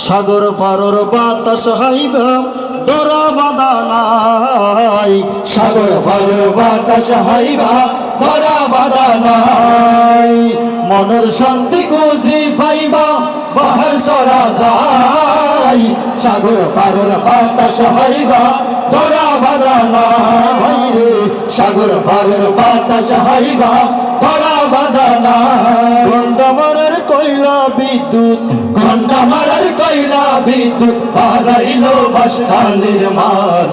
সাগর পারর বাতাস হাইবা দরা বাঁধা নাই। সাগর পারর বাতাস হাইবা দরা বাঁধা নাই। মনের শান্তি খুঁজি পাইবা বাহার সরা যায়। সাগর পারর বাতাস হাইবা দরা বাঁধা নাই রে। সাগর পারর বাতাস হাইবা দরা বাঁধা নাই। গন্ডামারের কয়লা বিদ্যুৎ গন্ডামারার কয়লা বিদ্যুৎ বাড়াইলো বাঁশখালীর মান।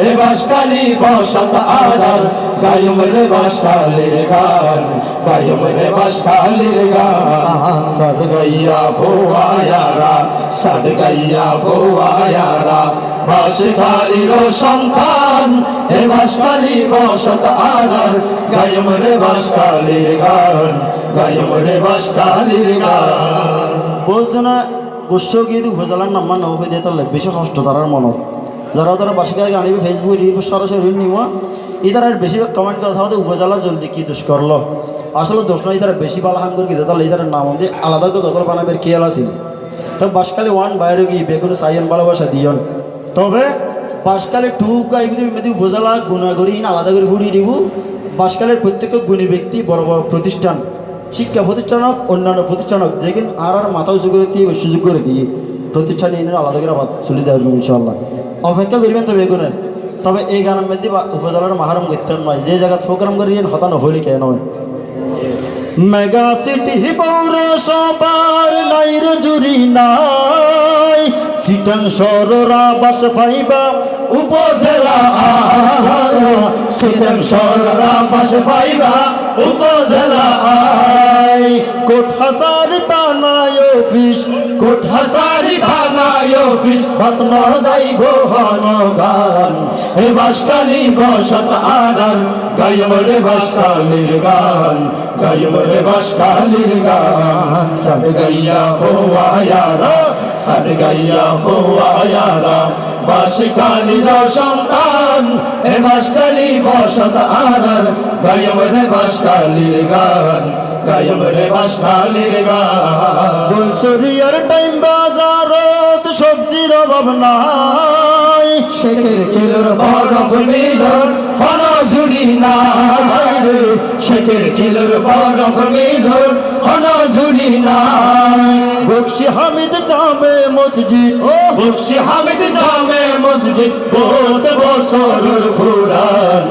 এ বাঁশখালী বসত আরার গায়ম রে বাঁশখালীর গান। গায়ম রে বাঁশখালীর গান। সাড গাইয়া ফোয়ায়ারা সাড গাইয়া ফোয়ায়ারা বাঁশখালীর সন্তান। এ বাঁশখালী বসত আরার গায়ম রে বাঁশখালীর গান। গায়ম রে বাঁশখালীর গান। বুঝছো না গোস্ব গিয়ে উপজেলার নাম্বার নৌ হয়ে দিয়ে তাহলে বেশি কষ্ট তারার মনত যারা তারা বাসি গাড়ি আনিবে ফেসবুক রিভিউ সরাসরি নিওয়া ইতারা বেশি কমেন্ট করে থাকতে উপজেলা জলদি কি দোষ করলো। আসলে দোষ নয়, ইতারা বেশি ভালো হাম করে গিয়ে তাহলে ইতার নাম দিয়ে আলাদা করে গতল বানাবের খেয়াল আছিল। তো বাসকালে ওয়ান বাইরে গিয়ে বেগুন সাইন ভালোবাসা দিয়ন। তবে বাসকালে টু গাইবি উপজেলা গুণাগরি আলাদা করে ফুটিয়ে দিব। বাসকালের প্রত্যেক গুণী ব্যক্তি বড় বড় প্রতিষ্ঠান শিক্ষা প্রতিষ্ঠান হোক অন্যান্য প্রতিষ্ঠান হোক যেদিন আর মাথা উঁচু করে দিয়ে সুযোগ করে দিয়ে প্রতিষ্ঠান এনে আলাদা করে চলে দেওয়া ইনশাল্লাহ অপেক্ষা করবেন। তবে এগুলো তবে এই গানের মধ্যে বা উপজেলার মাহারম করতেন নয় যে জায়গা প্রোগ্রাম করিয়েন হতানো হলি কে নয়। মেগা সিটি পৌরসভার নাইর জুরি নাই সিটাং সররা বাস পাইবা উপজেলা সিটাং সররা বাস পাইবা উপজেলা আই। কোট হাজারি থানায় অফিস কোট হাজারি থানায় অফিস বাতন যাইব হনগান। এ বাঁশখালী বসত আরার গায়ম রে বাঁশখালীর গান। গায়ম রে বাঁশখালীর গান। সাড গাইয়া ফোয়ায়ারা সাড গাইয়া ফোয়ায়ারা বাঁশখালীর সন্তান। এ বাঁশখালী বসত আরার গায়ম রে বাঁশখালীর গান। গায়ম রে বাঁশখালীর গান। বলছরিয়ার টাইম বাজারত সবজির অভাব নাই। শেখের কিলোর বরফ মিলন হন ঝুড়ি নাই রে। শেখের কিলোর বরফ মিলন হন ঝুড়ি নাই। বক্সি হামিদ জামে মসজিদ ও বক্সি হামিদ জামে মসজিদ বহুত বছরের পুরান।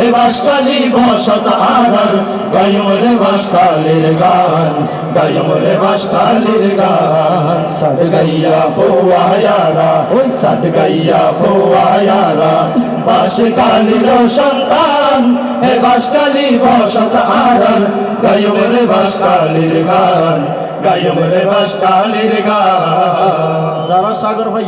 এ বাঁশখালী বসত আরার গায়ম রে বাঁশখালীর গান। গায়ম রে বাঁশখালীর গান। সাড গাইয়া ফোয়ায়ারা ওই সাড গাইয়া ফোয়ায়ারা বাঁশখালীর সন্তান। এ বাঁশখালী বসত আরার গায়ম রে বাঁশখালীর গান। গায়ম রে বাঁশখালীর গান। যারা সাগর ভাই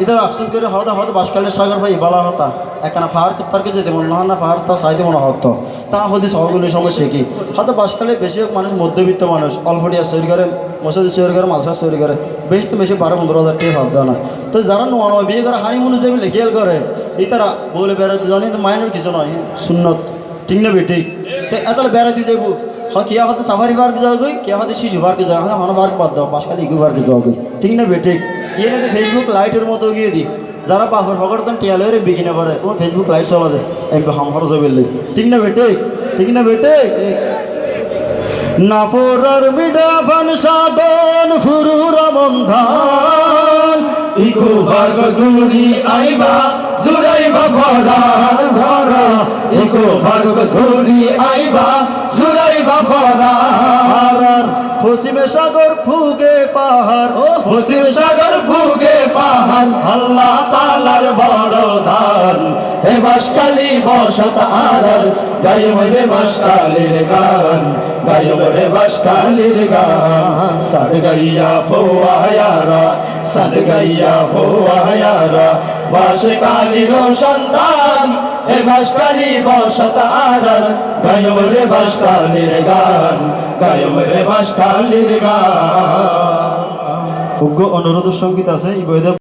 ইধার আফসোস করে হতা হয়তো বাসকালের সাগর ভাই বলা হতা এখানে ফাহার কুত্তারকে যেতে মনে হয় না ফাহার তা সাইতে মনে হতো তা হতে সহগুণী সমস্যা কি হয়তো বাসকালে বেশিরভাগ মানুষ মধ্যবিত্ত মানুষ অল্পটিয়া তৈরি করে মসজিদ তৈরি করে মাদ্রাসা তৈরি করে বেশি তো বেশি 12-15 হাজার টাকা হাত দেয় না। তো যারা নোয়া নয় বিয়ে করে হানি মনে যাবে খেয়াল করে এই তারা বলে বেড়াতে জানি তো মাইনের কিছু নয় সুন্নত ঠিক না বেটি। তো এত বেড়াতে যাবো হয় কে হয়তো সাফারি পার্ক যাওয়া গই কে হয়তো শিশু পার্কে যাওয়া হয় হন পার্ক বাদ দাও বাসকালে ইকো পার্কে যাওয়া গই ঠিক না বেটি। ইয়ে না ফেসবুক লাইটের মতো গিয়ে দিই যারা বাপর ফকরতন টিয়ালের বিকিনে পড়ে ও ফেসবুক লাইট চলা দেয় এমপি হাম খরচ হইলে ঠিক না বেটে ঠিক না বেটে। নাফরার বিডা ফান সাধন ফুরুরা বন্ধান ইকো ভার্গ ঘুরি আইবা জুরাইবা ফরান ভরা। ইকো ভার্গ ঘুরি আইবা জুরাইবা ফরান। পশ্চিমে সাগর ফুগে পাহাড় ও পশ্চিম সাগর ফুগে পাহাড় আল্লাহ তাআলার বড় দান। এ বাঁশখালী বসত আরার গায়ম রে বাঁশখালীর গান। গায়ম রে বাঁশখালীর গান। সাড গাইয়া ফোয়ায়ারা সাড গাইয়া ফোয়ায়ারা বাঁশখালীর সন্তান। এ বাঁশখালী বসত আরার গায়ম রে বাঁশখালীর গান। গায়ম রে বাঁশখালীর গান। অনুরোধ সঙ্গীত আছে এই বইতে